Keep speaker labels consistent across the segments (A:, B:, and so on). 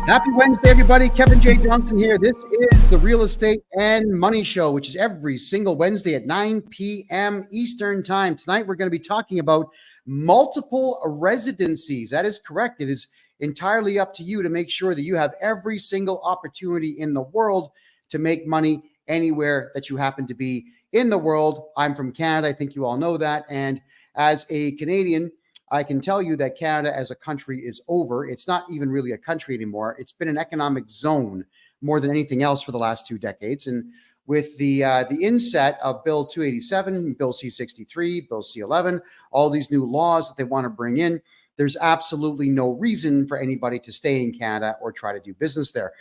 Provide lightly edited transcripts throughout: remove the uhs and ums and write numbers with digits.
A: Happy Wednesday, everybody. Kevin J. Johnston here. This is the Real Estate and Money Show, which is every single Wednesday at 9 p.m. Eastern Time. Tonight, we're going to be talking about multiple residencies. That is correct. It is entirely up to you to make sure that you have every single opportunity in the world to make money anywhere that you happen to be in the world. I'm from Canada. I think you all know that. And as a Canadian, I can tell you that Canada as a country is over. It's not even really a country anymore. It's been an economic zone more than anything else for the last 2 decades. And with the inset of Bill 287, Bill C-63, Bill C-11, all these new laws that they want to bring in, there's absolutely no reason for anybody to stay in Canada or try to do business there.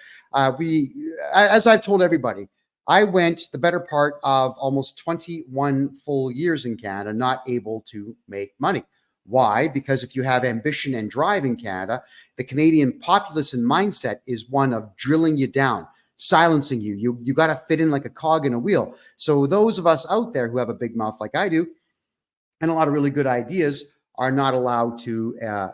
A: As I've told everybody, I went the better part of almost 21 full years in Canada, not able to make money. Why? Because if you have ambition and drive in Canada, the Canadian populace and mindset is one of drilling you down, silencing you. You got to fit in like a cog in a wheel. So those of us out there who have a big mouth like I do, and a lot of really good ideas, are not allowed to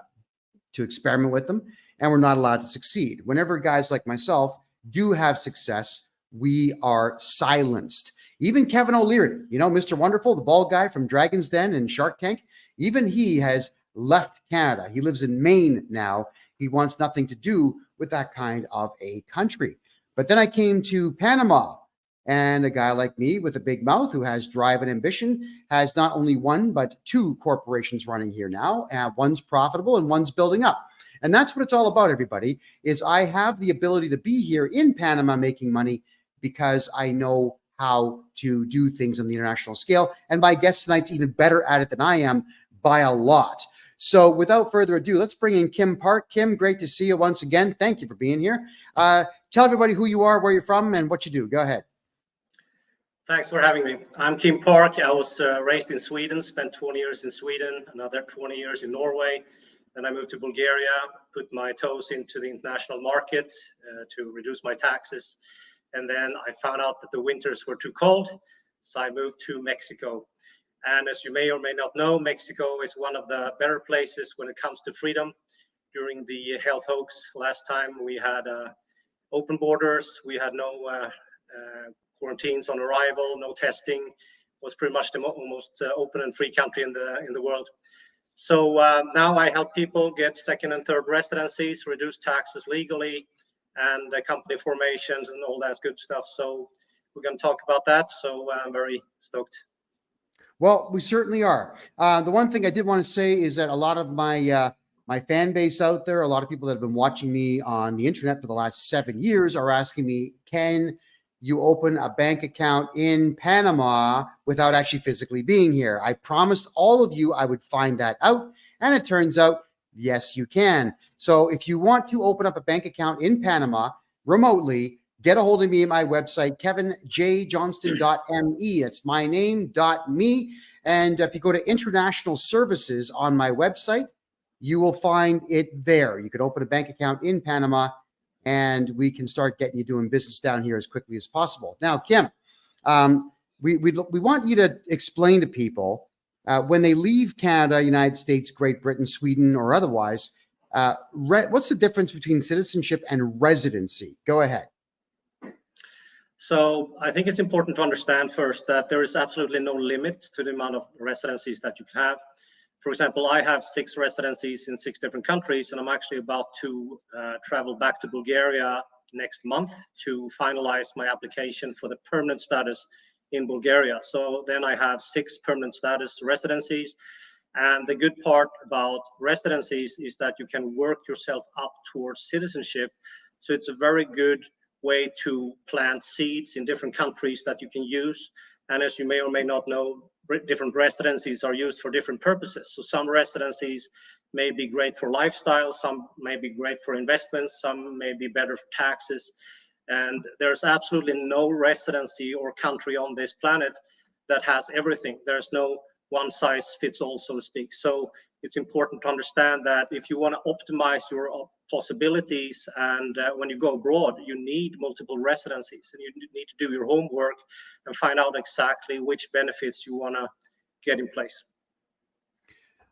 A: experiment with them, and we're not allowed to succeed. Whenever guys like myself do have success, we are silenced. Even Kevin O'Leary, Mr. Wonderful, the bald guy from Dragon's Den and Shark Tank, even he has left Canada. He lives in Maine now. He wants nothing to do with that kind of a country. But then I came to Panama, and a guy like me with a big mouth who has drive and ambition has not only one, but 2 corporations running here now. One's profitable and one's building up. And that's what it's all about, everybody, is I have the ability to be here in Panama making money because I know how to do things on the international scale. And my guest tonight's even better at it than I am by a lot. So without further ado, let's bring in Kim Park. Kim, great to see you once again. Thank you for being here. Tell everybody who you are, where you're from, and what you do. Go ahead.
B: Thanks for having me. I'm Kim Park. I was raised in Sweden, spent 20 years in Sweden, another 20 years in Norway. Then I moved to Bulgaria, put my toes into the international market to reduce my taxes. And then I found out that the winters were too cold, so I moved to Mexico. And as you may or may not know, Mexico is one of the better places when it comes to freedom. During the health hoax last time, we had open borders. We had no quarantines on arrival, no testing. It was pretty much the most open and free country in the world. So now I help people get second and third residencies, reduce taxes legally, and company formations and all that good stuff. So we're going to talk about that. So I'm very stoked.
A: Well, we certainly are. The one thing I did want to say is that a lot of my fan base out there, a lot of people that have been watching me on the internet for the last 7 years are asking me, can you open a bank account in Panama without actually physically being here? I promised all of you I would find that out. And it turns out, yes, you can. So if you want to open up a bank account in Panama remotely, get a hold of me at my website, kevinjjohnston.me. It's my name.me. And if you go to international services on my website, you will find it there. You can open a bank account in Panama, and we can start getting you doing business down here as quickly as possible. Now, Kim, we want you to explain to people when they leave Canada, United States, Great Britain, Sweden, or otherwise, what's the difference between citizenship and residency? Go ahead.
B: So I think it's important to understand first that there is absolutely no limit to the amount of residencies that you can have. For example, I have 6 residencies in 6 different countries, and I'm actually about to travel back to Bulgaria next month to finalize my application for the permanent status in Bulgaria. So then I have 6 permanent status residencies. And the good part about residencies is that you can work yourself up towards citizenship. So it's a very good way to plant seeds in different countries that you can use. And as you may or may not know, different residencies are used for different purposes. So some residencies may be great for lifestyle, some may be great for investments, some may be better for taxes. And there's absolutely no residency or country on this planet that has everything. There's no one size fits all, so to speak. So it's important to understand that if you want to optimize your possibilities and when you go abroad, you need multiple residencies and you need to do your homework and find out exactly which benefits you want to get in place.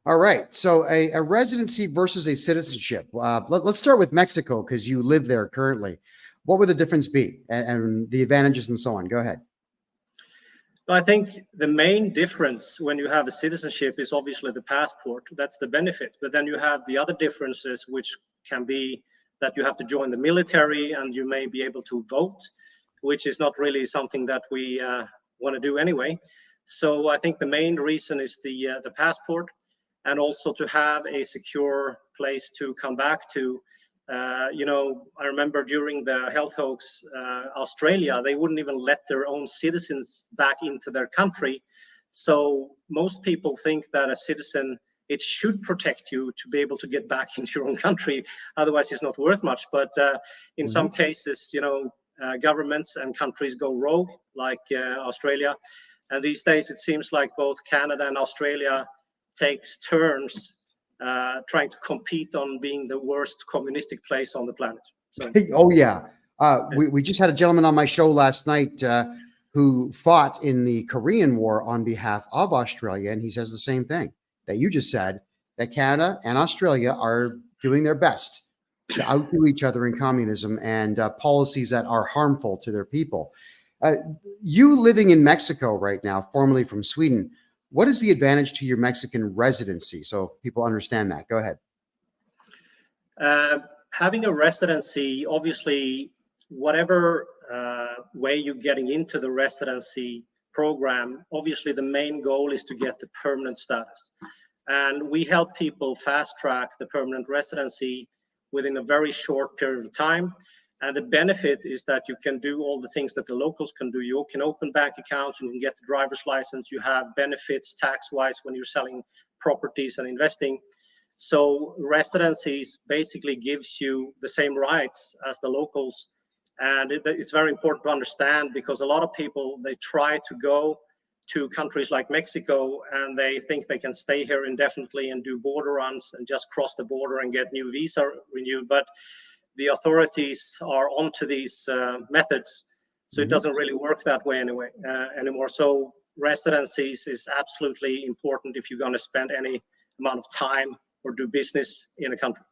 A: All right. So a residency versus a citizenship. Let's start with Mexico because you live there currently. What would the difference be and the advantages and so on? Go ahead.
B: I think the main difference when you have a citizenship is obviously the passport. That's the benefit. But then you have the other differences, which can be that you have to join the military and you may be able to vote, which is not really something that we want to do anyway. So I think the main reason is the passport, and also to have a secure place to come back to. I remember during the health hoax, Australia, they wouldn't even let their own citizens back into their country. So most people think that a citizen, it should protect you to be able to get back into your own country. Otherwise, it's not worth much. But in some cases, governments and countries go rogue, like Australia. And these days, it seems like both Canada and Australia takes turns trying to compete on being the worst communistic place on the planet. So.
A: Oh, yeah. We just had a gentleman on my show last night who fought in the Korean War on behalf of Australia. And he says the same thing that you just said, that Canada and Australia are doing their best to outdo each other in communism and policies that are harmful to their people. You living in Mexico right now, formerly from Sweden, what is the advantage to your Mexican residency? So people understand that. Go ahead.
B: Having a residency, obviously, whatever way you're getting into the residency program, obviously the main goal is to get the permanent status. And we help people fast track the permanent residency within a very short period of time. And the benefit is that you can do all the things that the locals can do. You can open bank accounts, you can get the driver's license, you have benefits tax-wise when you're selling properties and investing. So residencies basically gives you the same rights as the locals. And it's very important to understand, because a lot of people, they try to go to countries like Mexico and they think they can stay here indefinitely and do border runs and just cross the border and get new visa renewed. But the authorities are onto these methods. So it doesn't really work that way anymore. So residencies is absolutely important if you're going to spend any amount of time or do business in a country.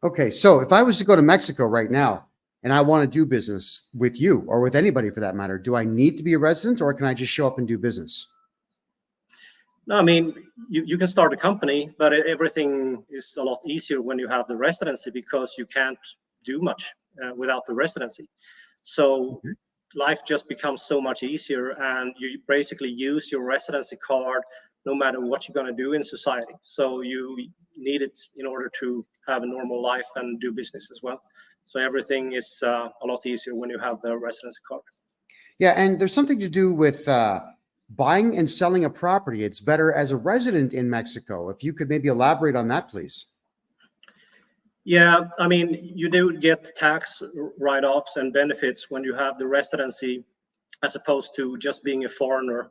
A: Okay, so if I was to go to Mexico right now and I want to do business with you or with anybody for that matter, do I need to be a resident or can I just show up and do business?
B: No, I mean, you can start a company, but everything is a lot easier when you have the residency, because you can't do much without the residency. So life just becomes so much easier, and you basically use your residency card no matter what you're going to do in society. So you need it in order to have a normal life and do business as well. So everything is a lot easier when you have the residency card.
A: Yeah, and there's something to do with buying and selling a property. It's better as a resident in Mexico. If you could maybe elaborate on that, please.
B: Yeah, I mean, you do get tax write-offs and benefits when you have the residency, as opposed to just being a foreigner.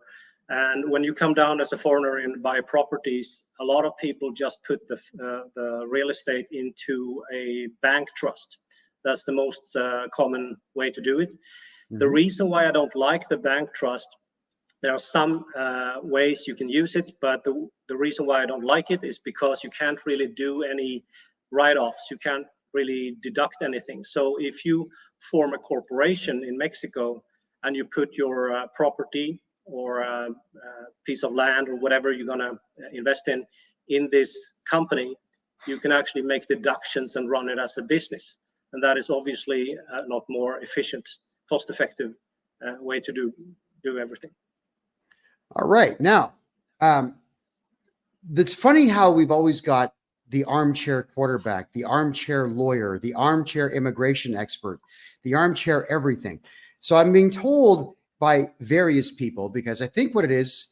B: And when you come down as a foreigner and buy properties, a lot of people just put the real estate into a bank trust. That's the most common way to do it. The reason why I don't like the bank trust, there are some ways you can use it, but the reason why I don't like it is because you can't really do any write-offs. You can't really deduct anything. So if you form a corporation in Mexico and you put your property or a piece of land or whatever you're going to invest in this company, you can actually make deductions and run it as a business. And that is obviously a lot more efficient, cost-effective way to do everything.
A: All right. Now, it's funny how we've always got the armchair quarterback, the armchair lawyer, the armchair immigration expert, the armchair everything. So I'm being told by various people, because I think what it is,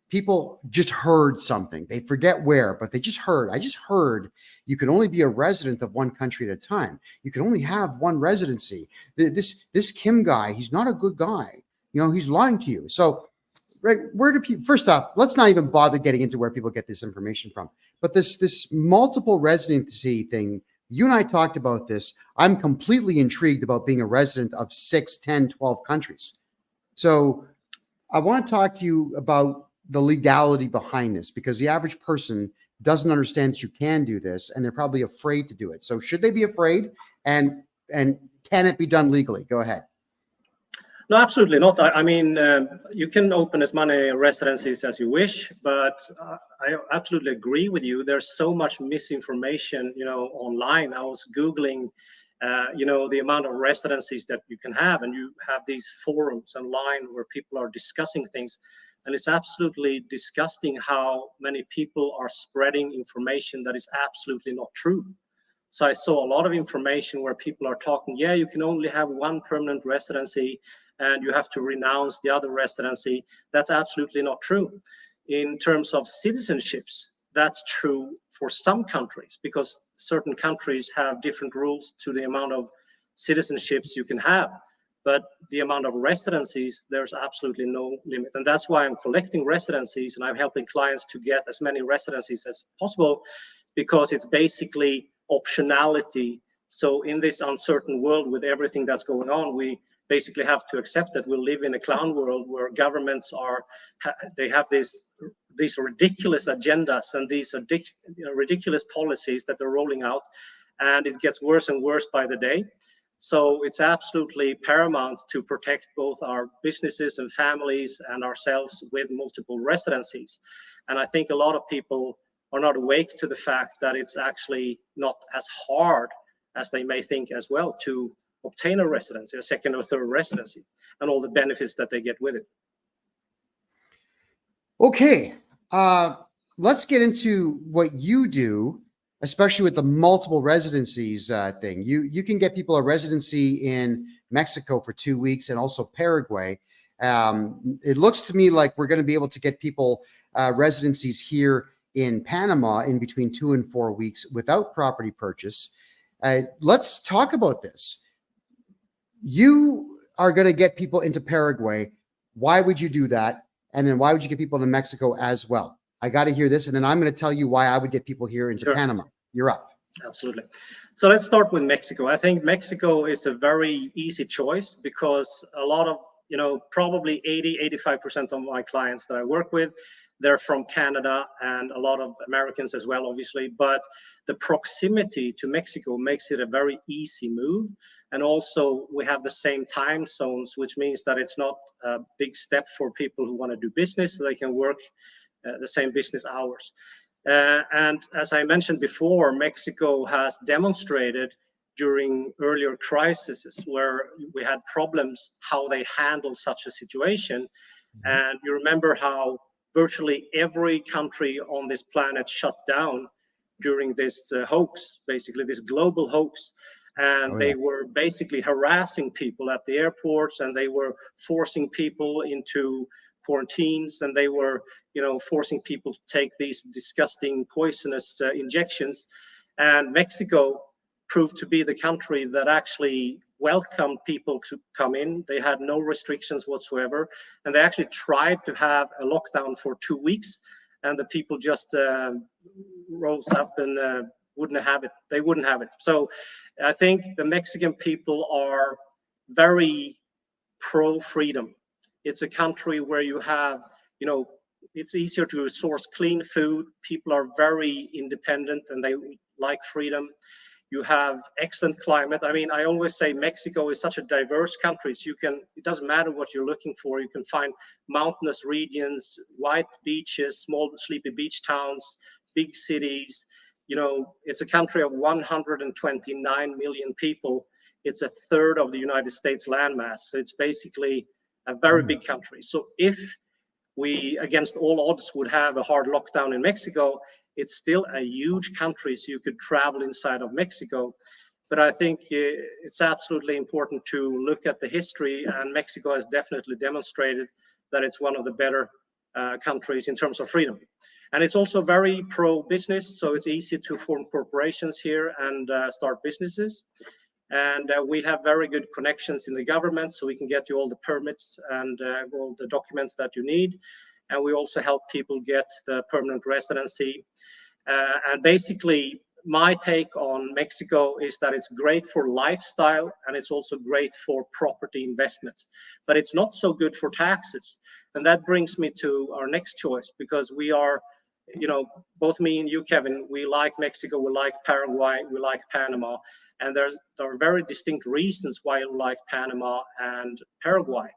A: people just heard something. They forget where, but they just heard. I just heard you can only be a resident of one country at a time. You can only have one residency. This Kim guy, he's not a good guy. You know, he's lying to you. So, right, where do people? First off, let's not even bother getting into where people get this information from. But this multiple residency thing, you and I talked about this. I'm completely intrigued about being a resident of 6, 10, 12 countries. So I want to talk to you about the legality behind this? Because the average person doesn't understand that you can do this, and they're probably afraid to do it. So should they be afraid, and can it be done legally? Go ahead.
B: No, absolutely not. I mean, you can open as many residencies as you wish, but I absolutely agree with you. There's so much misinformation, online. I was Googling, the amount of residencies that you can have, and you have these forums online where people are discussing things. And it's absolutely disgusting how many people are spreading information that is absolutely not true. So I saw a lot of information where people are talking, yeah, you can only have one permanent residency and you have to renounce the other residency. That's absolutely not true. In terms of citizenships, that's true for some countries because certain countries have different rules to the amount of citizenships you can have. But the amount of residencies, there's absolutely no limit. And that's why I'm collecting residencies and I'm helping clients to get as many residencies as possible, because it's basically optionality. So in this uncertain world with everything that's going on, we basically have to accept that we live in a clown world where governments they have these ridiculous agendas and these ridiculous policies that they're rolling out, and it gets worse and worse by the day. So it's absolutely paramount to protect both our businesses and families and ourselves with multiple residencies. And I think a lot of people are not awake to the fact that it's actually not as hard as they may think as well to obtain a residency, a second or third residency, and all the benefits that they get with it.
A: Okay, let's get into what you do, especially with the multiple residencies thing. You can get people a residency in Mexico for 2 weeks and also Paraguay. It looks to me like we're going to be able to get people residencies here in Panama in between 2 and 4 weeks without property purchase. Let's talk about this. You are going to get people into Paraguay. Why would you do that? And then why would you get people into Mexico as well? I got to hear this, and then I'm going to tell you why I would get people here into Panama. You're up.
B: Absolutely. So let's start with Mexico. I think Mexico is a very easy choice because a lot of, probably 85% of my clients that I work with, they're from Canada and a lot of Americans as well, obviously. But the proximity to Mexico makes it a very easy move. And also we have the same time zones, which means that it's not a big step for people who want to do business. So they can work the same business hours. And as I mentioned before, Mexico has demonstrated during earlier crises where we had problems, how they handle such a situation. And you remember how virtually every country on this planet shut down during this hoax, basically this global hoax. And they were basically harassing people at the airports, and they were forcing people into quarantines, and they were, forcing people to take these disgusting poisonous injections. And Mexico proved to be the country that actually welcomed people to come in. They had no restrictions whatsoever, and they actually tried to have a lockdown for 2 weeks, and the people just rose up and wouldn't have it. They wouldn't have it. So I think the Mexican people are very pro-freedom. It's a country where you have, it's easier to source clean food. People are very independent and they like freedom. You have excellent climate. I mean, I always say Mexico is such a diverse country. So it doesn't matter what you're looking for. You can find mountainous regions, white beaches, small sleepy beach towns, big cities. It's a country of 129 million people. It's a third of the United States landmass. So it's basically a very big country. So if we, against all odds, would have a hard lockdown in Mexico, it's still a huge country, so you could travel inside of Mexico. But I think it's absolutely important to look at the history, and Mexico has definitely demonstrated that it's one of the better countries in terms of freedom. And it's also very pro-business, so it's easy to form corporations here and start businesses. And we have very good connections in the government, so we can get you all the permits and all the documents that you need. And we also help people get the permanent residency. And basically, my take on Mexico is that it's great for lifestyle and it's also great for property investments, but it's not so good for taxes. And that brings me to our next choice, because we are, both me and you, Kevin, we like Mexico, we like Paraguay, we like Panama, and there are very distinct reasons why we like Panama and Paraguay.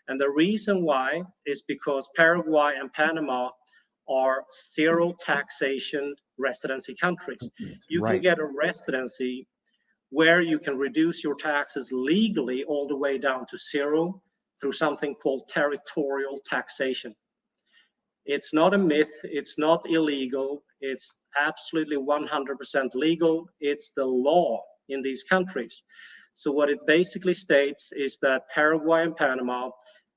B: And the reason why is because Paraguay and Panama are zero taxation residency countries. You can get a residency where you can reduce your taxes legally all the way down to zero through something called territorial taxation. It's not a myth, it's not illegal, it's absolutely 100% legal. It's the law in these countries. So what it basically states is that Paraguay and Panama,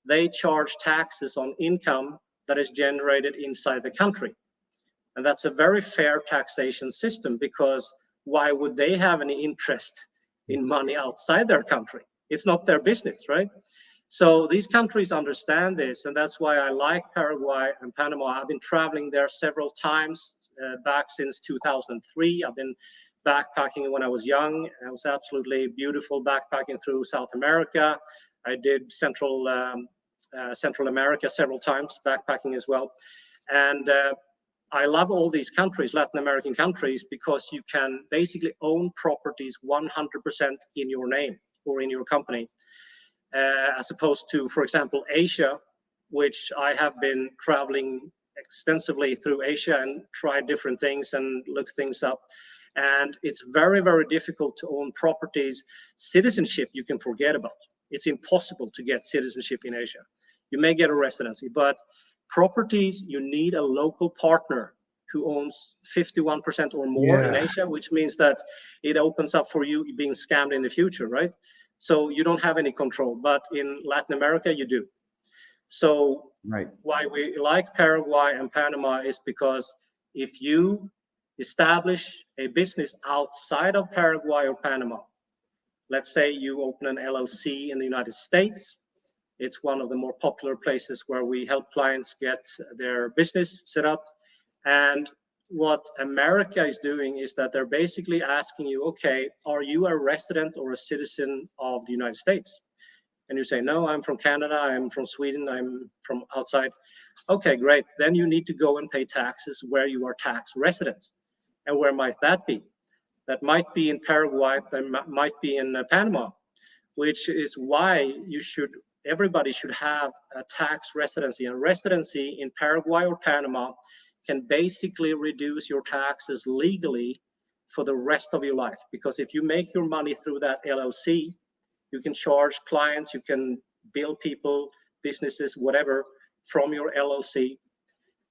B: they charge taxes on income that is generated inside the country. And that's a very fair taxation system, because why would they have any interest in money outside their country? It's not their business, right? So these countries understand this, and that's why I like Paraguay and Panama. I've been traveling there several times back since 2003. I've been backpacking when I was young. It was absolutely beautiful backpacking through South America. I did Central America several times, backpacking as well. And I love all these countries, Latin American countries, because you can basically own properties 100% in your name or in your company, as opposed to, for example, Asia, which I have been traveling extensively through Asia and tried different things and looked things up. And it's very, very difficult to own properties. Citizenship, you can forget about. It's impossible to get citizenship in Asia. You may get a residency, but properties, you need a local partner who owns 51% or more in Asia, which means that it opens up for you being scammed in the future, right? So you don't have any control, but in Latin America, you do. So why we like Paraguay and Panama is because if you establish a business outside of Paraguay or Panama, let's say you open an LLC in the United States, it's one of the more popular places where we help clients get their business set up. And what America is doing is that they're basically asking you, okay, are you a resident or a citizen of the United States? And you say, no, I'm from Canada, I'm from Sweden, I'm from outside. Okay, great. Then you need to go and pay taxes where you are tax resident. And where might that be? That might be in Paraguay, that might be in Panama, which is why everybody should have a tax residency. And residency in Paraguay or Panama can basically reduce your taxes legally for the rest of your life. Because if you make your money through that LLC, you can charge clients, you can bill people, businesses, whatever, from your LLC.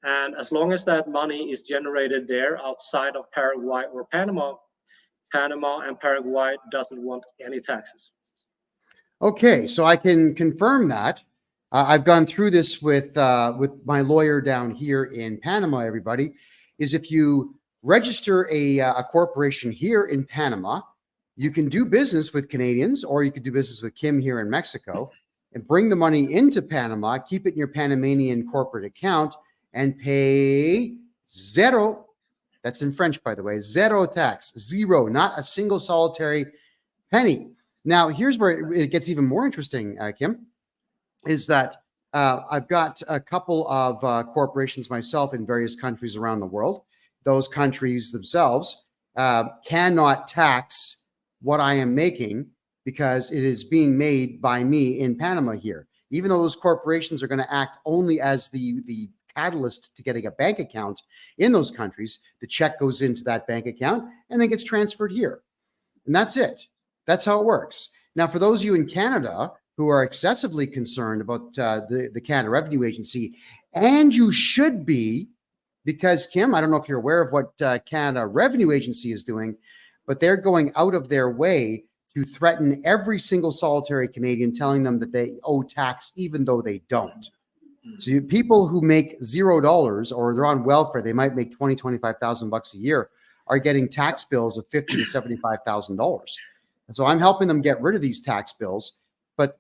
B: And as long as that money is generated there outside of Paraguay or Panama, Panama and Paraguay doesn't want any taxes.
A: Okay, so I can confirm that. I've gone through this with my lawyer down here in Panama, everybody, is if you register a corporation here in Panama, you can do business with Canadians, or you could do business with Kim here in Mexico and bring the money into Panama, keep it in your Panamanian corporate account, and pay zero. That's in French, by the way, zero tax, zero, not a single solitary penny. Now, here's where it gets even more interesting, Kim, is that I've got a couple of corporations myself in various countries around the world. Those countries themselves cannot tax what I am making because it is being made by me in Panama here. Even though those corporations are going to act only as the catalyst to getting a bank account in those countries, the check goes into that bank account and then gets transferred here. And that's it. That's how it works. Now, for those of you in Canada who are excessively concerned about the Canada Revenue Agency, and you should be, because, Kim, I don't know if you're aware of what Canada Revenue Agency is doing, but they're going out of their way to threaten every single solitary Canadian, telling them that they owe tax even though they don't. So people who make $0 or they're on welfare, they might make $25,000 a year, are getting tax bills of $50,000 to $75,000. And so I'm helping them get rid of these tax bills, but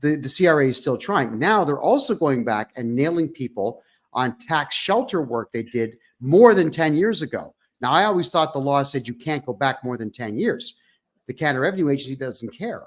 A: the CRA is still trying. Now they're also going back and nailing people on tax shelter work they did more than 10 years ago. Now, I always thought the law said you can't go back more than 10 years. The Canada Revenue Agency doesn't care.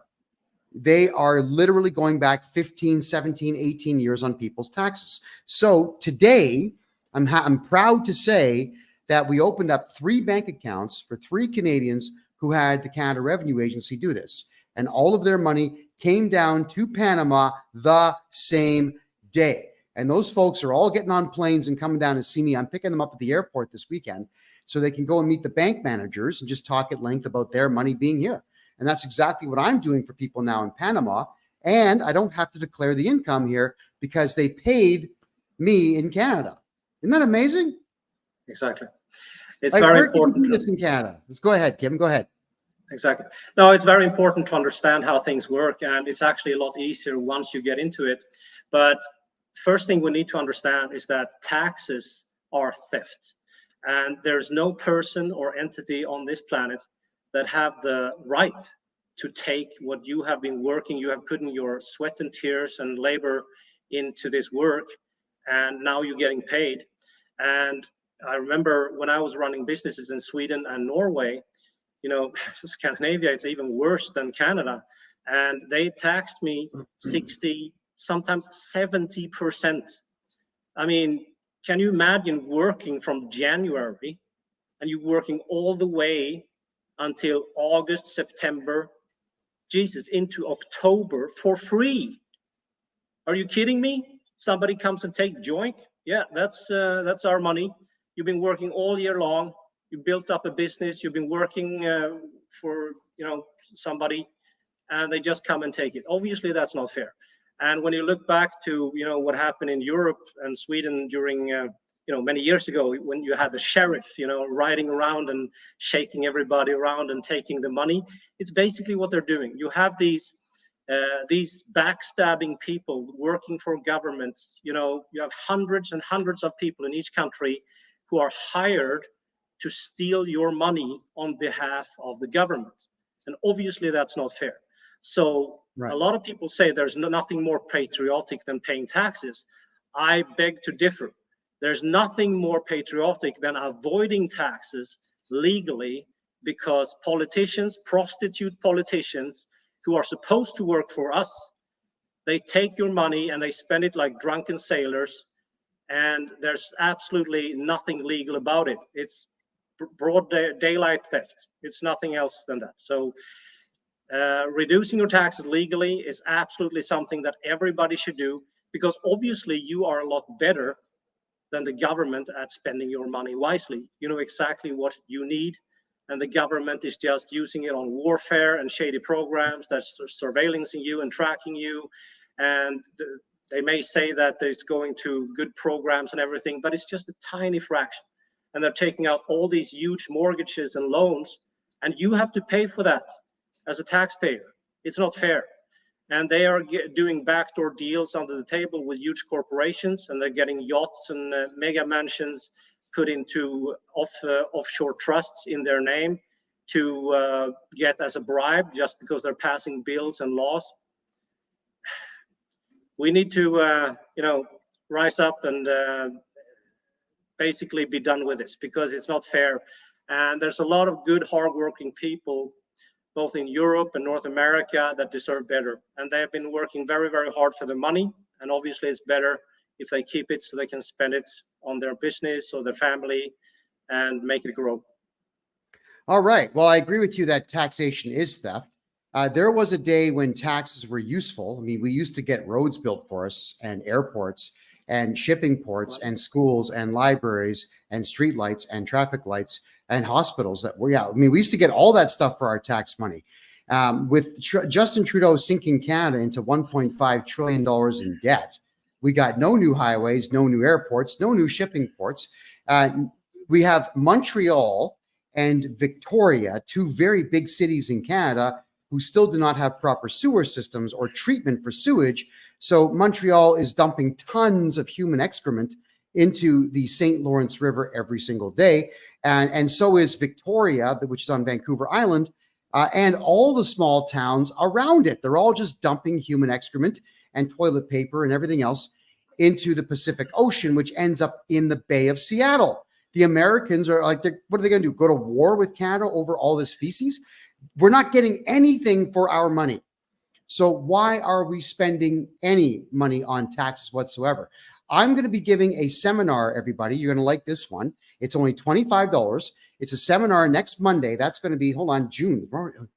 A: They are literally going back 15, 17, 18 years on people's taxes. So today, I'm proud to say that we opened up 3 bank accounts for 3 Canadians who had the Canada Revenue Agency do this. And all of their money came down to Panama the same day. And those folks are all getting on planes and coming down to see me. I'm picking them up at the airport this weekend so they can go and meet the bank managers and just talk at length about their money being here. And that's exactly what I'm doing for people now in Panama. And I don't have to declare the income here because they paid me in Canada. Isn't that amazing?
B: Exactly. It's very important.
A: Can you do this in Canada? Let's go ahead, Kim. Go ahead.
B: Exactly. No, it's very important to understand how things work, and it's actually a lot easier once you get into it. But first thing we need to understand is that taxes are theft, and there's no person or entity on this planet that have the right to take what you have been working, you have put in your sweat and tears and labor into this work, and now you're getting paid. And I remember when I was running businesses in Sweden and Norway, you know, Scandinavia, it's even worse than Canada. And they taxed me 60, sometimes 70%. I mean, can you imagine working from January and you working all the way until August, September, Jesus, into October for free? Are you kidding me? Somebody comes and take joint? Yeah, that's our money. You've been working all year long. You built up a business. You've been working for somebody, and they just come and take it. Obviously, that's not fair. And when you look back to what happened in Europe and Sweden during many years ago, when you had the sheriff riding around and shaking everybody around and taking the money, it's basically what they're doing. You have these backstabbing people working for governments. You have hundreds and hundreds of people in each country who are hired to steal your money on behalf of the government. And obviously that's not fair. So right. A lot of people say there's nothing more patriotic than paying taxes. I beg to differ. There's nothing more patriotic than avoiding taxes legally, because politicians, prostitute politicians who are supposed to work for us, they take your money and they spend it like drunken sailors, and there's absolutely nothing legal about it. It's broad daylight theft. It's nothing else than that. So reducing your taxes legally is absolutely something that everybody should do, because obviously you are a lot better than the government at spending your money wisely. You know exactly what you need, and the government is just using it on warfare and shady programs that's surveillancing you and tracking you. And they may say that it's going to good programs and everything, but it's just a tiny fraction. And they're taking out all these huge mortgages and loans, and you have to pay for that as a taxpayer. It's not fair. And they are doing backdoor deals under the table with huge corporations, and they're getting yachts and mega mansions put into offshore trusts in their name to get as a bribe, just because they're passing bills and laws. We need to, rise up and basically be done with this, because it's not fair. And there's a lot of good, hardworking people, both in Europe and North America, that deserve better. And they have been working very, very hard for their money. And obviously it's better if they keep it so they can spend it on their business or their family and make it grow.
A: All right. Well, I agree with you that taxation is theft. There was a day when taxes were useful. I mean, we used to get roads built for us, and airports and shipping ports and schools and libraries and streetlights and traffic lights and hospitals we used to get all that stuff for our tax money. With Justin Trudeau sinking Canada into $1.5 trillion in debt, we got no new highways, no new airports, no new shipping ports. We have Montreal and Victoria, two very big cities in Canada, who still do not have proper sewer systems or treatment for sewage. So Montreal is dumping tons of human excrement into the St. Lawrence River every single day. And so is Victoria, which is on Vancouver Island, and all the small towns around it. They're all just dumping human excrement and toilet paper and everything else into the Pacific Ocean, which ends up in the Bay of Seattle. The Americans are like, what are they going to do? Go to war with Canada over all this feces? We're not getting anything for our money. So why are we spending any money on taxes whatsoever? I'm going to be giving a seminar, everybody. You're going to like this one. It's only $25. It's a seminar next Monday. That's going to be, hold on, June.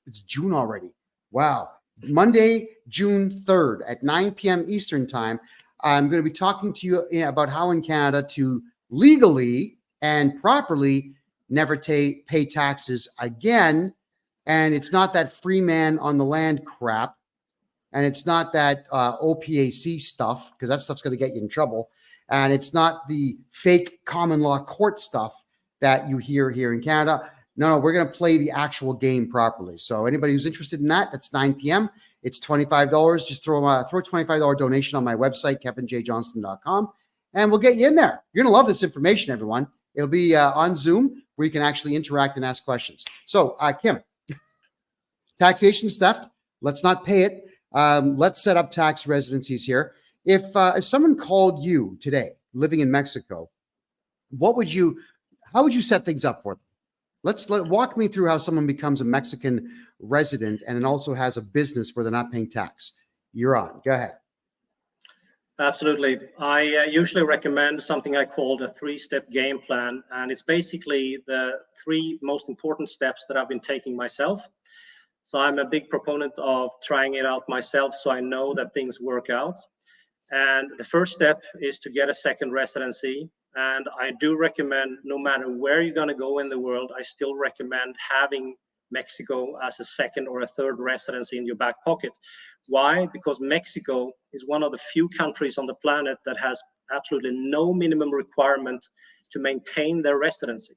A: It's June already. Wow. Monday, June 3rd at 9 p.m. Eastern time. I'm going to be talking to you about how in Canada to legally and properly never pay taxes again. And it's not that free man on the land crap. And it's not that OPAC stuff, because that stuff's going to get you in trouble. And it's not the fake common law court stuff that you hear here in Canada. No, we're going to play the actual game properly. So anybody who's interested in that, that's 9 p.m. It's $25. Just throw a $25 donation on my website, kevinjjohnston.com, and we'll get you in there. You're going to love this information, everyone. It'll be on Zoom where you can actually interact and ask questions. So, Kim, taxation theft, let's not pay it. Let's set up tax residencies here. If someone called you today, living in Mexico, how would you set things up for them? Walk me through how someone becomes a Mexican resident and then also has a business where they're not paying tax. You're on. Go ahead.
B: Absolutely. I usually recommend something I call the 3-step game plan, and it's basically the 3 most important steps that I've been taking myself. So I'm a big proponent of trying it out myself so I know that things work out. And the first step is to get a second residency. And I do recommend, no matter where you're going to go in the world, I still recommend having Mexico as a second or a third residency in your back pocket. Why? Because Mexico is one of the few countries on the planet that has absolutely no minimum requirement to maintain their residency.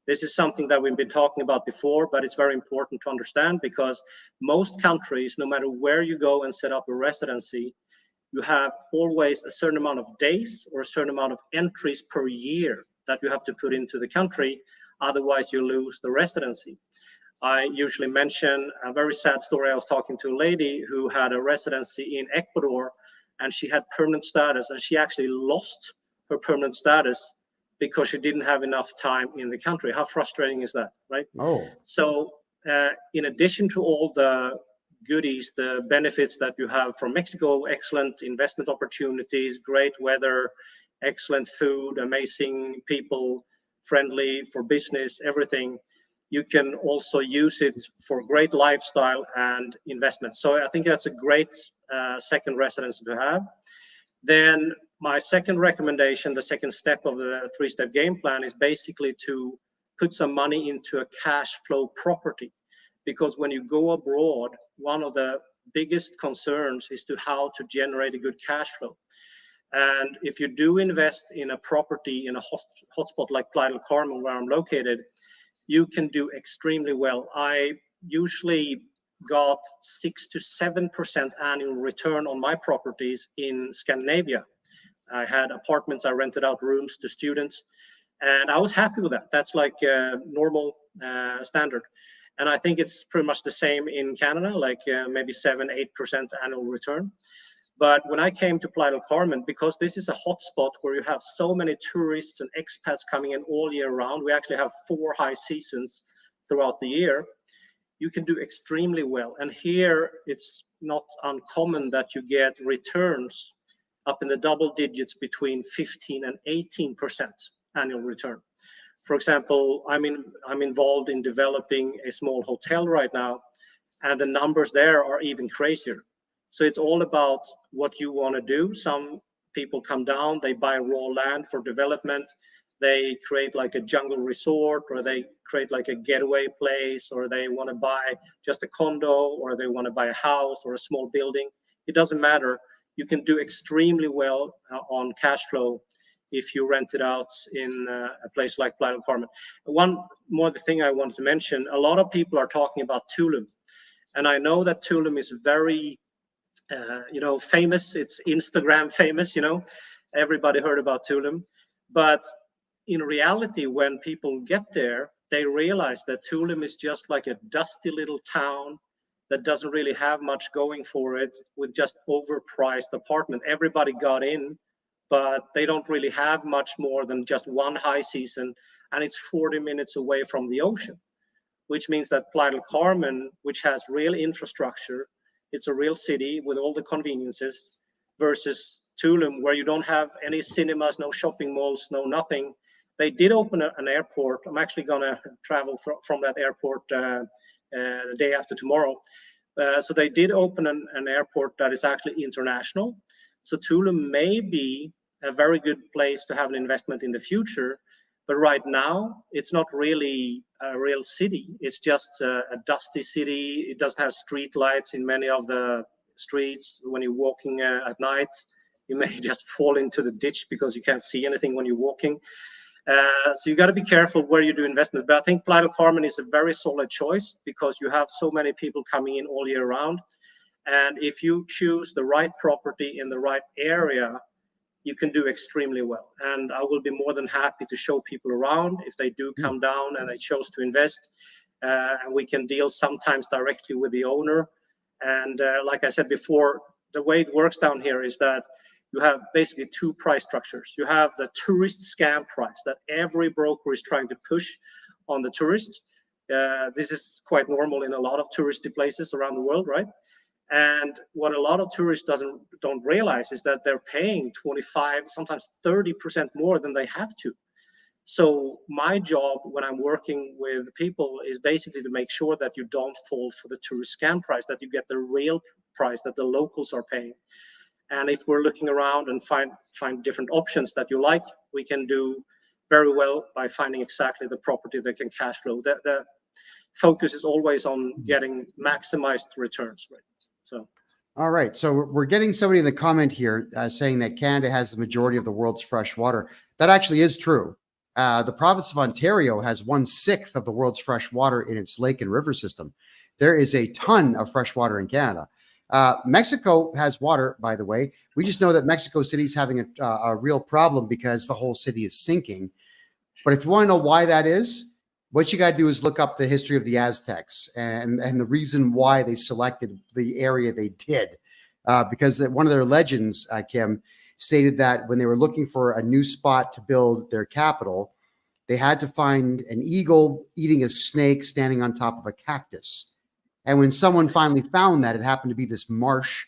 B: This is something that we've been talking about before, but it's very important to understand because most countries, no matter where you go and set up a residency, you have always a certain amount of days or a certain amount of entries per year that you have to put into the country. Otherwise, you lose the residency. I usually mention a very sad story. I was talking to a lady who had a residency in Ecuador, and she had permanent status, and she actually lost her permanent status because she didn't have enough time in the country. How frustrating is that, right?
A: Oh.
B: So in addition to all the goodies, the benefits that you have from Mexico, excellent investment opportunities, great weather, excellent food, amazing people, friendly for business, everything, you can also use it for great lifestyle and investment. So I think that's a great second residence to have. Then my second recommendation, the second step of the 3-step game plan, is basically to put some money into a cash flow property. Because when you go abroad, one of the biggest concerns is to how to generate a good cash flow. And if you do invest in a property in a hotspot like Playa del Carmen, where I'm located, you can do extremely well. I usually got 6 to 7% annual return on my properties in Scandinavia. I had apartments, I rented out rooms to students, and I was happy with that. That's like normal standard. And I think it's pretty much the same in Canada, like maybe 7-8% annual return. But when I came to Playa del Carmen, because this is a hotspot where you have so many tourists and expats coming in all year round, we actually have 4 high seasons throughout the year, you can do extremely well. And here it's not uncommon that you get returns up in the double digits between 15 and 18% annual return. For example, I'm involved in developing a small hotel right now, and the numbers there are even crazier. So it's all about what you want to do. Some people come down, they buy raw land for development, they create like a jungle resort, or they create like a getaway place, or they want to buy just a condo, or they want to buy a house or a small building. It doesn't matter. You can do extremely well on cash flow if you rent it out in a place like Playa del Carmen. One more thing I wanted to mention, a lot of people are talking about Tulum. And I know that Tulum is very famous. It's Instagram famous, everybody heard about Tulum. But in reality, when people get there, they realize that Tulum is just like a dusty little town that doesn't really have much going for it, with just overpriced apartment. Everybody got in, but they don't really have much more than just one high season, and it's 40 minutes away from the ocean, which means that Playa del Carmen, which has real infrastructure, it's a real city with all the conveniences, versus Tulum, where you don't have any cinemas, no shopping malls, no nothing. They did open an airport. I'm actually going to travel from that airport the day after tomorrow. So they did open an airport that is actually international. So Tulum may be a very good place to have an investment in the future. But right now, it's not really a real city. It's just a dusty city. It doesn't have street lights in many of the streets. When you're walking at night, you may just fall into the ditch because you can't see anything when you're walking. So you got to be careful where you do investments. But I think Playa del Carmen is a very solid choice because you have so many people coming in all year round. And if you choose the right property in the right area, you can do extremely well. And I will be more than happy to show people around if they do come down and they chose to invest. And we can deal sometimes directly with the owner. And like I said before, the way it works down here is that you have basically two price structures. You have the tourist scam price that every broker is trying to push on the tourists. This is quite normal in a lot of touristy places around the world, right? And what a lot of tourists don't realize is that they're paying 25, sometimes 30% more than they have to. So my job when I'm working with people is basically to make sure that you don't fall for the tourist scam price, that you get the real price that the locals are paying. And if we're looking around and find different options that you like, we can do very well by finding exactly the property that can cash flow. The focus is always on getting maximized returns, right? So,
A: all right. So we're getting somebody in the comment here saying that Canada has the majority of the world's fresh water. That actually is true. The province of Ontario has 1/6 of the world's fresh water in its lake and river system. There is a ton of fresh water in Canada. Mexico has water, by the way. We just know that Mexico City is having a real problem because the whole city is sinking. But if you want to know why that is, what you got to do is look up the history of the Aztecs and the reason why they selected the area they did. Because one of their legends, Kim, stated that when they were looking for a new spot to build their capital, they had to find an eagle eating a snake standing on top of a cactus. And when someone finally found that, it happened to be this marsh,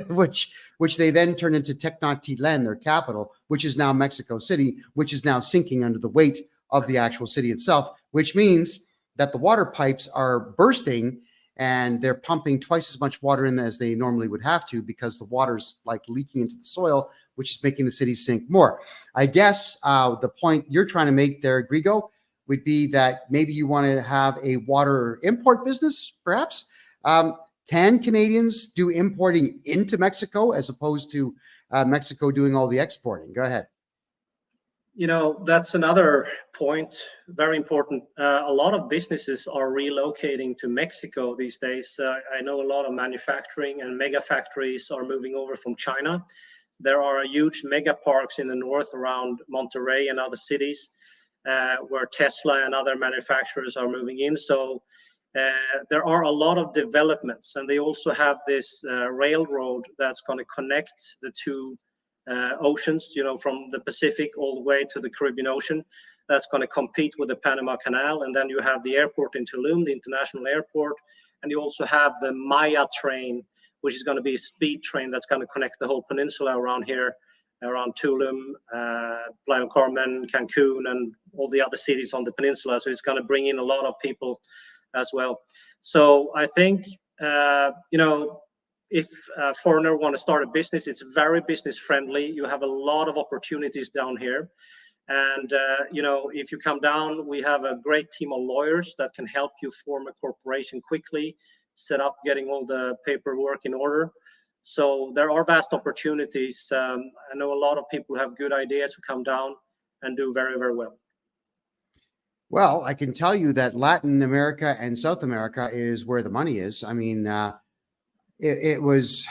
A: which they then turned into Tenochtitlan, their capital, which is now Mexico City, which is now sinking under the weight of the actual city itself, which means that the water pipes are bursting and they're pumping twice as much water in as they normally would have to because the water's like leaking into the soil, which is making the city sink more. I guess the point you're trying to make there, Grigo, would be that maybe you want to have a water import business, perhaps. Can Canadians do importing into Mexico as opposed to Mexico doing all the exporting? Go ahead.
B: You know, that's another point, very important. A lot of businesses are relocating to Mexico these days. I know a lot of manufacturing and mega factories are moving over from China. There are huge mega parks in the north around Monterrey and other cities where Tesla and other manufacturers are moving in. So there are a lot of developments, and they also have this railroad that's going to connect the two oceans, you know, from the Pacific all the way to the Caribbean Ocean. That's going to compete with the Panama Canal. And then you have the airport in Tulum, the international airport. And you also have the Maya train, which is going to be a speed train that's going to connect the whole peninsula around here, around Tulum, Playa del Carmen, Cancun, and all the other cities on the peninsula. So it's going to bring in a lot of people as well. So I think, you know, if a foreigner want to start a business, it's very business friendly. You have a lot of opportunities down here. And, you know, if you come down, we have a great team of lawyers that can help you form a corporation quickly, set up getting all the paperwork in order. So there are vast opportunities. I know a lot of people have good ideas who come down and do very, very well.
A: Well, I can tell you that Latin America and South America is where the money is. I mean, it was,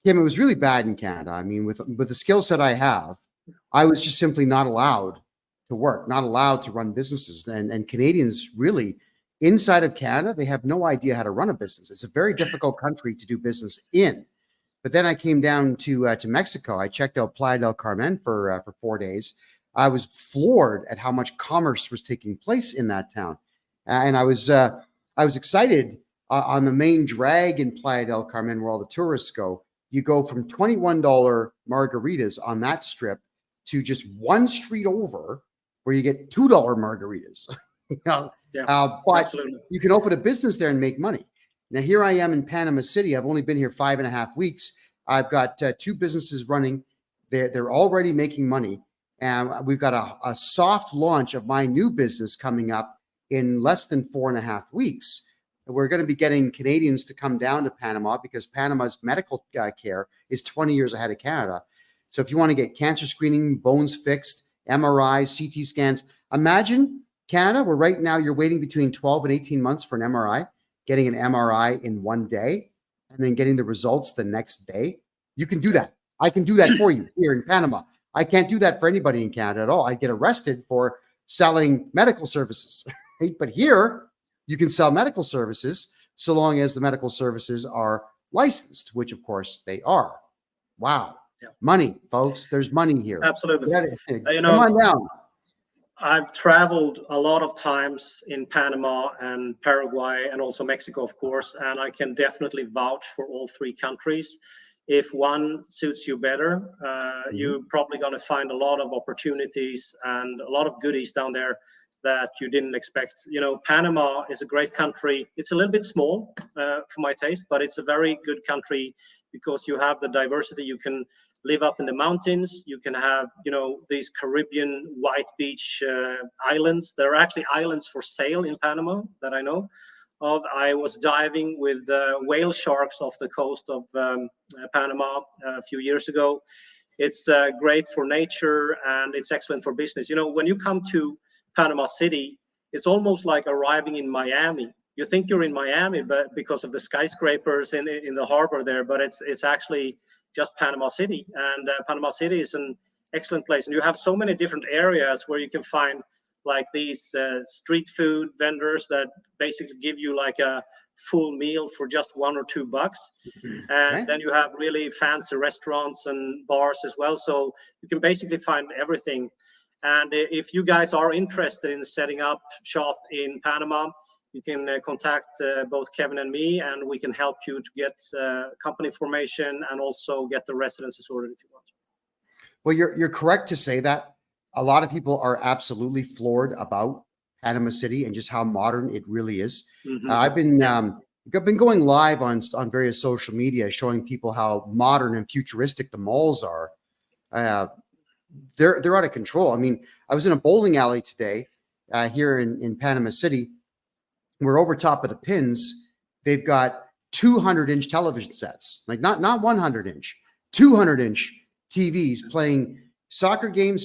A: Kim, it was really bad in Canada. I mean, with the skill set I have, I was just simply not allowed to work, not allowed to run businesses. And Canadians really, inside of Canada, they have no idea how to run a business. It's a very difficult country to do business in. But then I came down to Mexico. I checked out Playa del Carmen for 4 days. I was floored at how much commerce was taking place in that town. And I was excited on the main drag in Playa del Carmen, where all the tourists go. You go from $21 margaritas on that strip to just one street over where you get $2 margaritas. But
B: absolutely.
A: you can open a business there and make money. Now, here I am in Panama City. I've only been here 5.5 weeks. I've got 2 businesses running. They're already making money. And we've got a soft launch of my new business coming up in less than 4.5 weeks. We're going to be getting Canadians to come down to Panama because Panama's medical care is 20 years ahead of Canada. So if you want to get cancer screening, bones fixed, MRIs, CT scans, imagine Canada, where right now you're waiting between 12 and 18 months for an MRI, getting an MRI in one day, and then getting the results the next day. You can do that. I can do that for you here in Panama. I can't do that for anybody in Canada at all. I'd get arrested for selling medical services. Right? But here, you can sell medical services so long as the medical services are licensed, which of course they are. Wow.
B: Yeah.
A: Money, folks. There's money here.
B: Absolutely.
A: Come on down.
B: I've traveled a lot of times in Panama and Paraguay and also Mexico, of course, and I can definitely vouch for all 3 countries. If one suits you better, you're probably going to find a lot of opportunities and a lot of goodies down there that you didn't expect. Panama is a great country. It's a little bit small for my taste, but it's a very good country because you have the diversity. You can live up in the mountains. You can have, these Caribbean white beach islands. There are actually islands for sale in Panama that I know of. I was diving with whale sharks off the coast of Panama a few years ago. It's great for nature and it's excellent for business. When you come to Panama City, it's almost like arriving in Miami. You think you're in Miami, but because of the skyscrapers in the harbor there, but it's actually just Panama City. And Panama City is an excellent place. And you have so many different areas where you can find like these street food vendors that basically give you like a full meal for just $1 or $2. And then you have really fancy restaurants and bars as well. So you can basically find everything. And if you guys are interested in setting up shop in Panama, you can contact both Kevin and me, and we can help you to get company formation and also get the residences ordered if you want.
A: Well, you're correct to say that. A lot of people are absolutely floored about Panama City and just how modern it really is. I've been going live on various social media showing people how modern and futuristic the malls are. They're out of control. I mean, I was in a bowling alley today here in Panama City. We're over top of the pins. They've got 200-inch television sets, like not 100-inch, 200-inch TVs playing soccer game,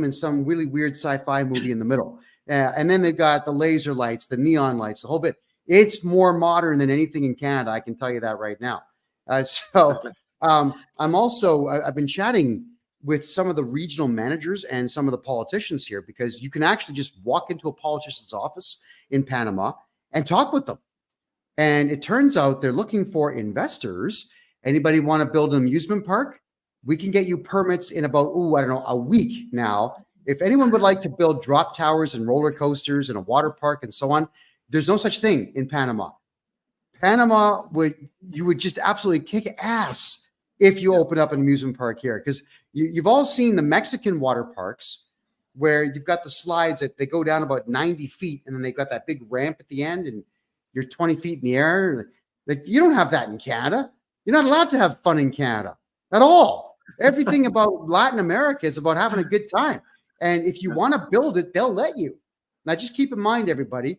A: and some really weird sci-fi movie in the middle. And then they've got the laser lights, the neon lights, the whole bit. It's more modern than anything in Canada. I can tell you that right now. I've been chatting with some of the regional managers and some of the politicians here, because you can actually just walk into a politician's office in Panama and talk with them. And it turns out they're looking for investors. Anybody want to build an amusement park? We can get you permits in about, a week now. If anyone would like to build drop towers and roller coasters and a water park and so on, there's no such thing in Panama. You would just absolutely kick ass if you open up an amusement park here, because you've all seen the Mexican water parks where you've got the slides that they go down about 90 feet and then they've got that big ramp at the end and you're 20 feet in the air. Like, you don't have that in Canada. You're not allowed to have fun in Canada at all. Everything about Latin America is about having a good time. And if you want to build it, they'll let you. Now, just keep in mind, everybody,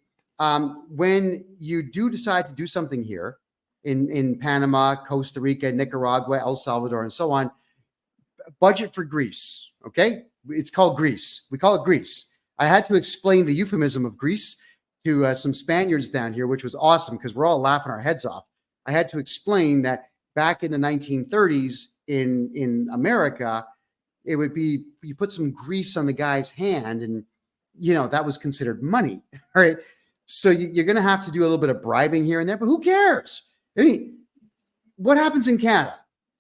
A: when you do decide to do something here in Panama, Costa Rica, Nicaragua, El Salvador, and so on, budget for Greece, okay? It's called Greece. We call it Greece. I had to explain the euphemism of Greece to some Spaniards down here, which was awesome because we're all laughing our heads off. I had to explain that back in the 1930s in America, it would be, you put some grease on the guy's hand and, that was considered money, right? So you're going to have to do a little bit of bribing here and there, but who cares? I mean, what happens in Canada?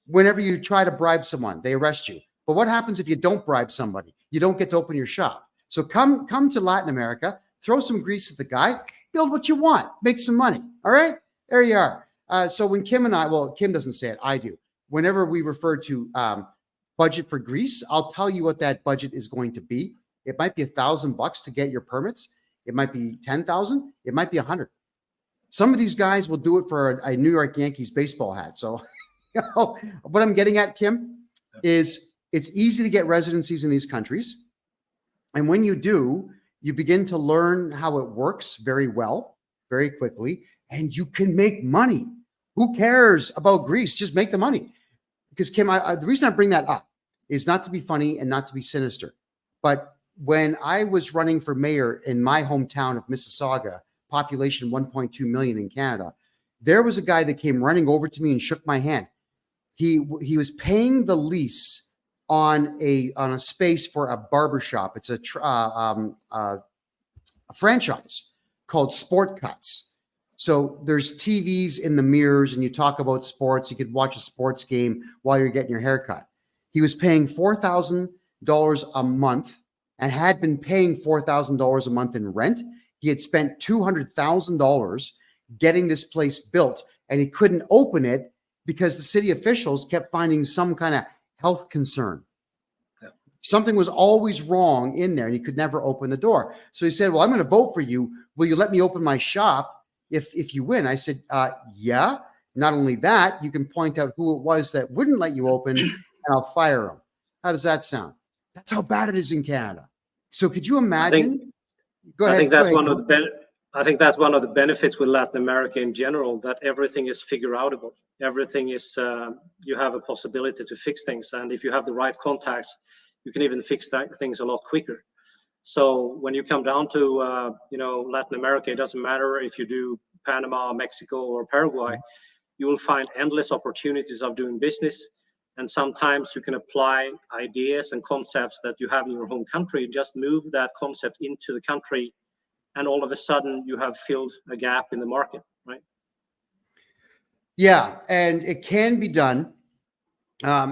A: Whenever you try to bribe someone, they arrest you. But what happens if you don't bribe somebody? you don't get to open your shop. So come to Latin America, throw some grease at the guy, build what you want, make some money. All right, there you are. So when Kim and I, well, Kim doesn't say it, I do. Whenever we refer to budget for Greece, I'll tell you what that budget is going to be. It might be $1,000 to get your permits. It might be 10,000. It might be 100. Some of these guys will do it for a New York Yankees baseball hat. So what I'm getting at, Kim, is it's easy to get residencies in these countries. And when you do, you begin to learn how it works very well, very quickly, and you can make money. Who cares about Greece? Just make the money. Because Kim, the reason I bring that up is not to be funny and not to be sinister. But when I was running for mayor in my hometown of Mississauga, population 1.2 million in Canada, there was a guy that came running over to me and shook my hand. He was paying the lease on a space for a barbershop. It's a franchise called Sport Cuts. So there's TVs in the mirrors and you talk about sports. You could watch a sports game while you're getting your haircut. He was paying $4,000 a month and had been paying $4,000 a month in rent. He had spent $200,000 getting this place built and he couldn't open it because the city officials kept finding some kind of health concern. Yeah. Something was always wrong in there and he could never open the door. So he said, well, I'm going to vote for you. Will you let me open my shop if you win? I said, yeah. Not only that, you can point out who it was that wouldn't let you open and I'll fire him. How does that sound? That's how bad it is in Canada. So could you imagine? Go ahead.
B: I think that's one of the benefits with Latin America in general, that everything is figure outable. Everything is, you have a possibility to fix things. And if you have the right contacts, you can even fix things a lot quicker. So when you come down to, Latin America, it doesn't matter if you do Panama, Mexico, or Paraguay, you will find endless opportunities of doing business. And sometimes you can apply ideas and concepts that you have in your home country, just move that concept into the country, and all of a sudden you have filled a gap in the market, right?
A: Yeah, and it can be done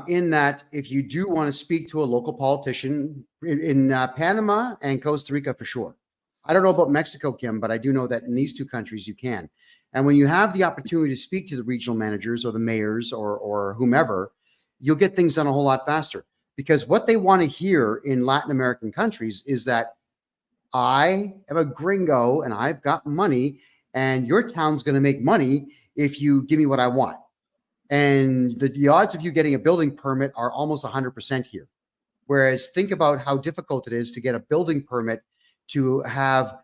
A: in that if you do want to speak to a local politician in Panama and Costa Rica for sure. I don't know about Mexico, Kim, but I do know that in these two countries you can. And when you have the opportunity to speak to the regional managers or the mayors or whomever, you'll get things done a whole lot faster. Because what they want to hear in Latin American countries is that I am a gringo and I've got money and your town's going to make money if you give me what I want. And the odds of you getting a building permit are almost 100% here. Whereas think about how difficult it is to get a building permit to have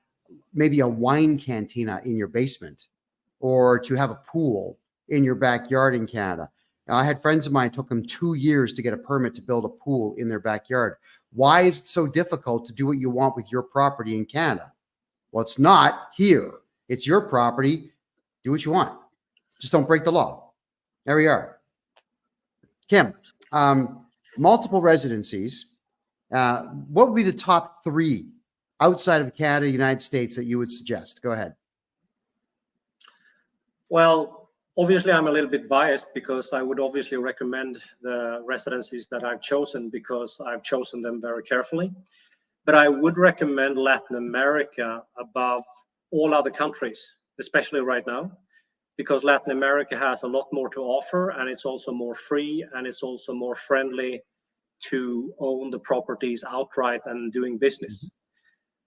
A: maybe a wine cantina in your basement or to have a pool in your backyard in Canada. Now, I had friends of mine, it took them 2 years to get a permit to build a pool in their backyard. Why is it so difficult to do what you want with your property in Canada? Well, it's not here. It's your property. Do what you want. Just don't break the law. There we are. Kim, multiple residencies. What would be the top 3 outside of Canada, United States that you would suggest? Go ahead.
B: Well, obviously, I'm a little bit biased because I would obviously recommend the residencies that I've chosen because I've chosen them very carefully. But I would recommend Latin America above all other countries, especially right now, because Latin America has a lot more to offer and it's also more free and it's also more friendly to own the properties outright and doing business.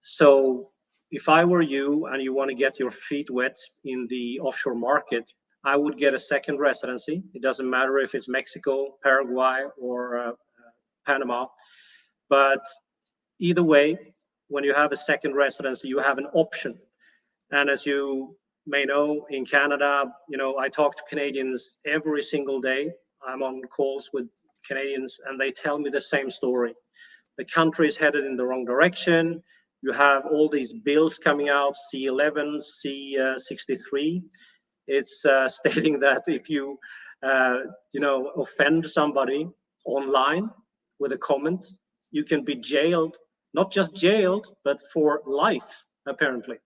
B: So if I were you and you want to get your feet wet in the offshore market, I would get a second residency. It doesn't matter if it's Mexico, Paraguay, or Panama. But either way, when you have a second residency, you have an option. And as you may know, in Canada, I talk to Canadians every single day. I'm on calls with Canadians and they tell me the same story. The country is headed in the wrong direction. You have all these bills coming out, C11, C63. It's stating that if you, offend somebody online with a comment, you can be jailed, not just jailed, but for life, apparently.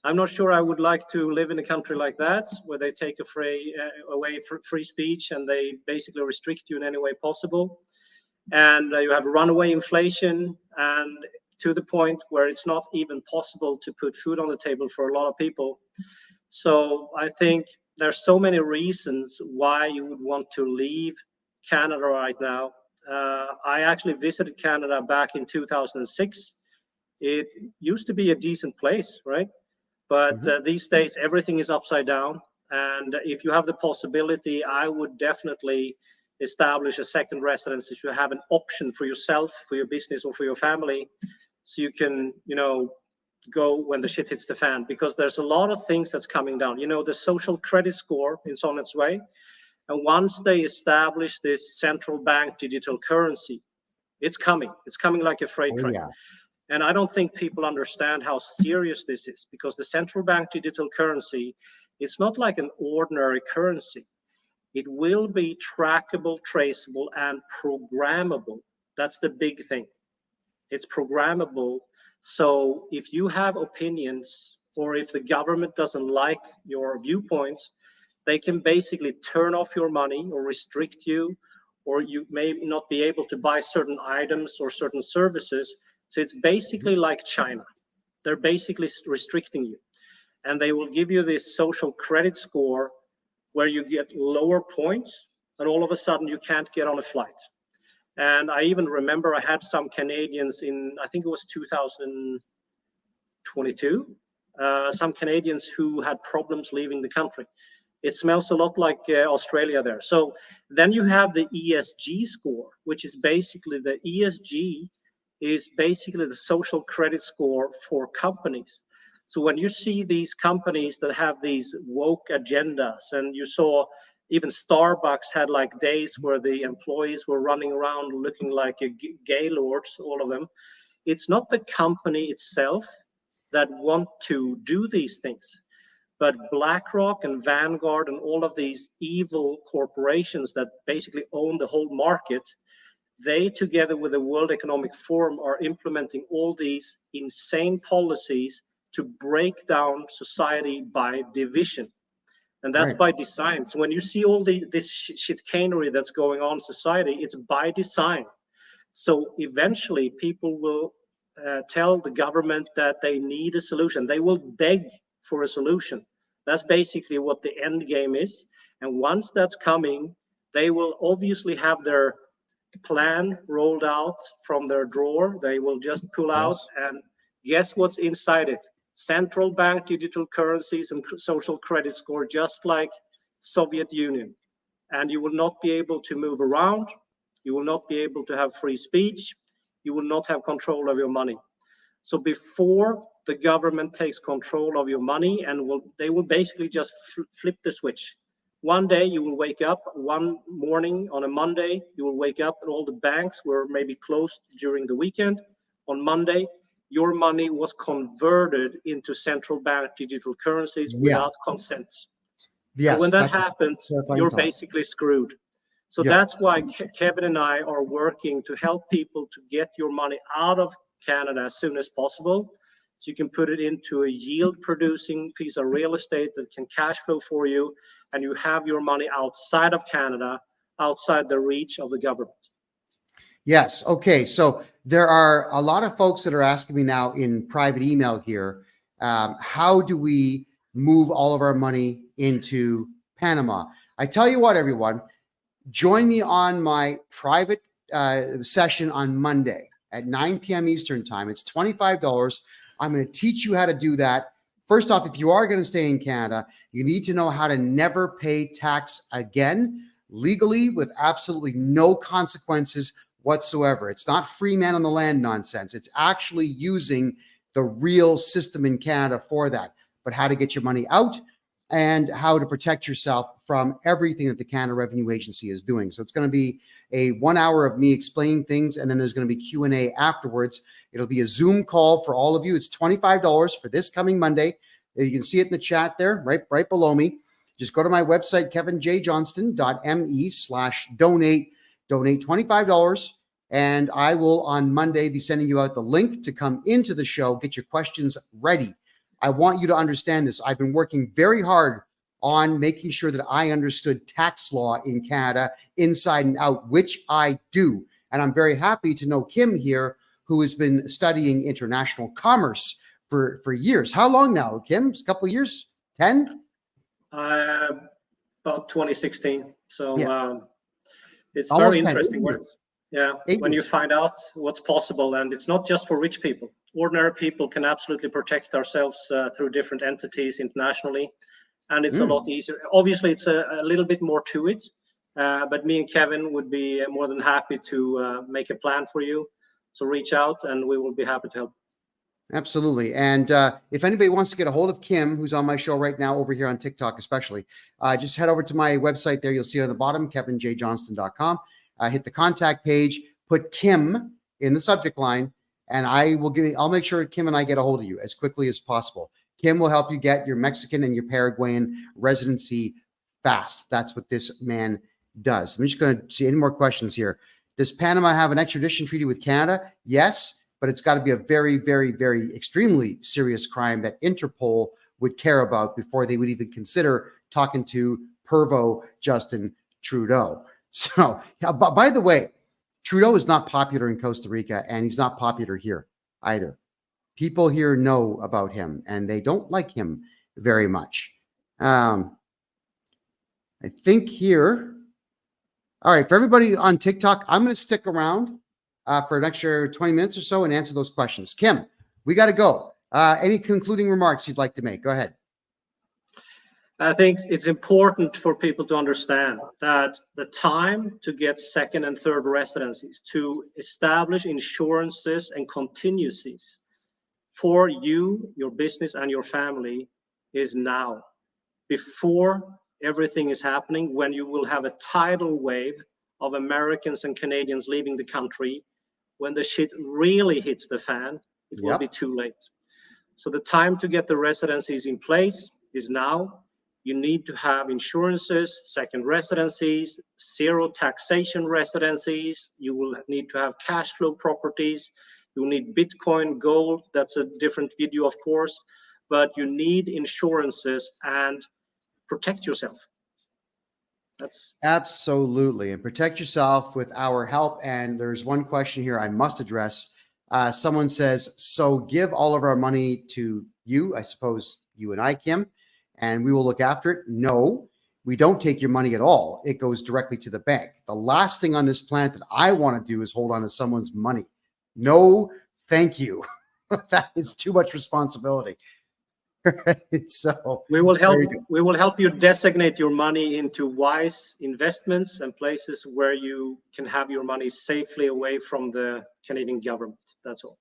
B: I'm not sure I would like to live in a country like that, where they take away free speech and they basically restrict you in any way possible. and you have runaway inflation, and to the point where it's not even possible to put food on the table for a lot of people. So I think there's so many reasons why you would want to leave Canada right now. I actually visited Canada back in 2006. It used to be a decent place, right? But these days, everything is upside down. And if you have the possibility, I would definitely establish a second residence if you have an option for yourself, for your business, or for your family, so you can, go when the shit hits the fan. Because there's a lot of things that's coming down. The social credit score is on its way. And once they establish this central bank digital currency, it's coming. It's coming like a freight train.
A: Yeah.
B: And I don't think people understand how serious this is, because the central bank digital currency, it's not like an ordinary currency. It will be trackable, traceable, and programmable. That's the big thing. It's programmable. So if you have opinions, or if the government doesn't like your viewpoints, they can basically turn off your money or restrict you, or you may not be able to buy certain items or certain services. So it's basically like China. They're basically restricting you. And they will give you this social credit score where you get lower points, and all of a sudden you can't get on a flight. And I even remember I had some Canadians in, I think it was 2022, some Canadians who had problems leaving the country. It smells a lot like Australia there. So then you have the ESG score, which is basically the ESG is basically the social credit score for companies. So when you see these companies that have these woke agendas, and you saw even Starbucks had like days where the employees were running around looking like gaylords, all of them. It's not the company itself that want to do these things, but BlackRock and Vanguard and all of these evil corporations that basically own the whole market, they together with the World Economic Forum are implementing all these insane policies to break down society by division. And that's by design. So when you see all this chicanery that's going on in society, it's by design. So eventually people will tell the government that they need a solution. They will beg for a solution. That's basically what the end game is. And once that's coming, they will obviously have their plan rolled out from their drawer. They will just pull out, and guess what's inside it? Central bank digital currencies and social credit score, just like Soviet Union. And you will not be able to move around. You will not be able to have free speech. You will not have control of your money. So before the government takes control of your money, and they will basically just flip the switch. One day you will wake up, one morning on a Monday, you will wake up and all the banks were maybe closed during the weekend. On Monday, your money was converted into central bank digital currencies without consent.
A: Yes,
B: and when that happens, you're basically screwed. So that's why Kevin and I are working to help people to get your money out of Canada as soon as possible. So you can put it into a yield producing piece of real estate that can cash flow for you, and you have your money outside of Canada, outside the reach of the government.
A: Yes. Okay. So there are a lot of folks that are asking me now in private email here, how do we move all of our money into Panama? I tell you what, everyone, join me on my private session on Monday at 9 p.m. Eastern time. It's $25. I'm going to teach you how to do that. First off, if you are going to stay in Canada, you need to know how to never pay tax again, legally, with absolutely no consequences whatsoever. It's not free man on the land nonsense. It's actually using the real system in Canada for that. But how to get your money out and how to protect yourself from everything that the Canada Revenue Agency is doing. So it's going to be a 1 hour of me explaining things, and then there's going to be Q&A afterwards. It'll be a Zoom call for all of you. It's $25 for this coming Monday. You can see it in the chat there, right below me. Just go to my website, kevinjjohnston.me/donate. Donate $25, and I will on Monday be sending you out the link to come into the show. Get your questions ready. I want you to understand this. I've been working very hard on making sure that I understood tax law in Canada inside and out, which I do. And I'm very happy to know Kim here, who has been studying international commerce for years. How long now, Kim? A couple of years? 10?
B: About 2016. So
A: Yeah.
B: it's
A: Almost
B: very
A: 10, 8
B: interesting
A: years.
B: when you
A: 8 years.
B: find out what's possible. And it's not just for rich people. Ordinary people can absolutely protect ourselves through different entities internationally. And it's a lot easier. Obviously, it's a little bit more to it. But me and Kevin would be more than happy to make a plan for you. So reach out and we will be happy to help.
A: Absolutely. And if anybody wants to get a hold of Kim, who's on my show right now over here on TikTok, especially, just head over to my website there. You'll see on the bottom, kevinjjohnston.com. Hit the contact page, put Kim in the subject line, and I'll make sure Kim and I get a hold of you as quickly as possible. Kim will help you get your Mexican and your Paraguayan residency fast. That's what this man does. I'm just going to see any more questions here. Does Panama have an extradition treaty with Canada? Yes, but it's got to be a very, very, very extremely serious crime that Interpol would care about before they would even consider talking to Pervo Justin Trudeau. So, by the way, Trudeau is not popular in Costa Rica, and he's not popular here either. People here know about him, and they don't like him very much. I think here, all right, for everybody on TikTok, I'm going to stick around for an extra 20 minutes or so and answer those questions. Kim, we got to go. Any concluding remarks you'd like to make? Go ahead.
B: I think it's important for people to understand that the time to get second and third residencies, to establish insurances and contingencies for you, your business, and your family is now, before everything is happening, when you will have a tidal wave of Americans and Canadians leaving the country. When the shit really hits the fan, it will be too late. So the time to get the residencies in place is now. You need to have insurances, second residencies, zero taxation residencies. You will need to have cash flow properties. You will need Bitcoin, gold. That's a different video, of course. But you need insurances and protect yourself. That's
A: absolutely. And protect yourself with our help. And there's one question here I must address. Someone says, so give all of our money to you, I suppose you and I, Kim, and we will look after it. No, we don't take your money at all. It goes directly to the bank. The last thing on this planet that I want to do is hold on to someone's money. No, thank you. That is too much responsibility. So
B: we will help you designate your money into wise investments and places where you can have your money safely away from the Canadian government. That's all.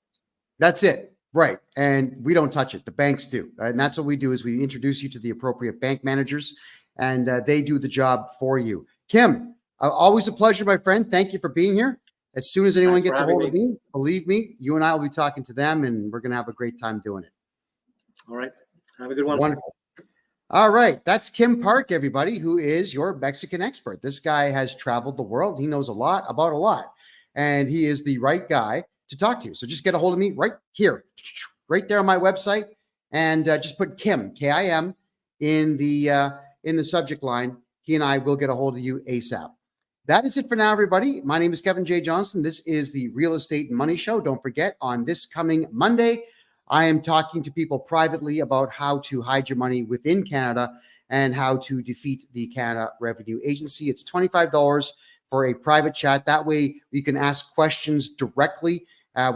B: That's
A: it. Right. And we don't touch it. The banks do. And that's what we do is we introduce you to the appropriate bank managers, and they do the job for you. Kim, always a pleasure, my friend. Thank you for being here. As soon as anyone gets a hold of me, believe me, you and I will be talking to them, and we're going to have a great time doing it.
B: All right. Have a good one.
A: Wonderful. All right. That's Kim Park, everybody, who is your Mexican expert. This guy has traveled the world. He knows a lot about a lot, and he is the right guy to talk to. So just get a hold of me right here, right there on my website, and just put Kim, K-I-M, in the subject line. He and I will get a hold of you ASAP. That is it for now, everybody. My name is Kevin J. Johnston. This is the Real Estate Money Show. Don't forget, on this coming Monday, I am talking to people privately about how to hide your money within Canada and how to defeat the Canada Revenue Agency. It's $25 for a private chat. That way you can ask questions directly.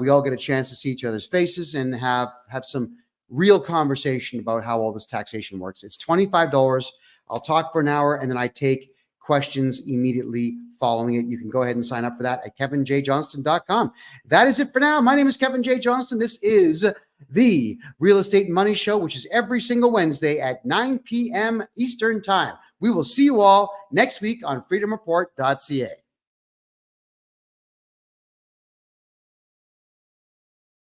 A: We all get a chance to see each other's faces and have some real conversation about how all this taxation works. It's $25. I'll talk for an hour, and then I take questions immediately following it. You can go ahead and sign up for that at kevinjjohnston.com. That is it for now. My name is Kevin J. Johnston. This is the Real Estate Money Show, which is every single Wednesday at 9 p.m. Eastern Time. We will see you all next week on freedomreport.ca.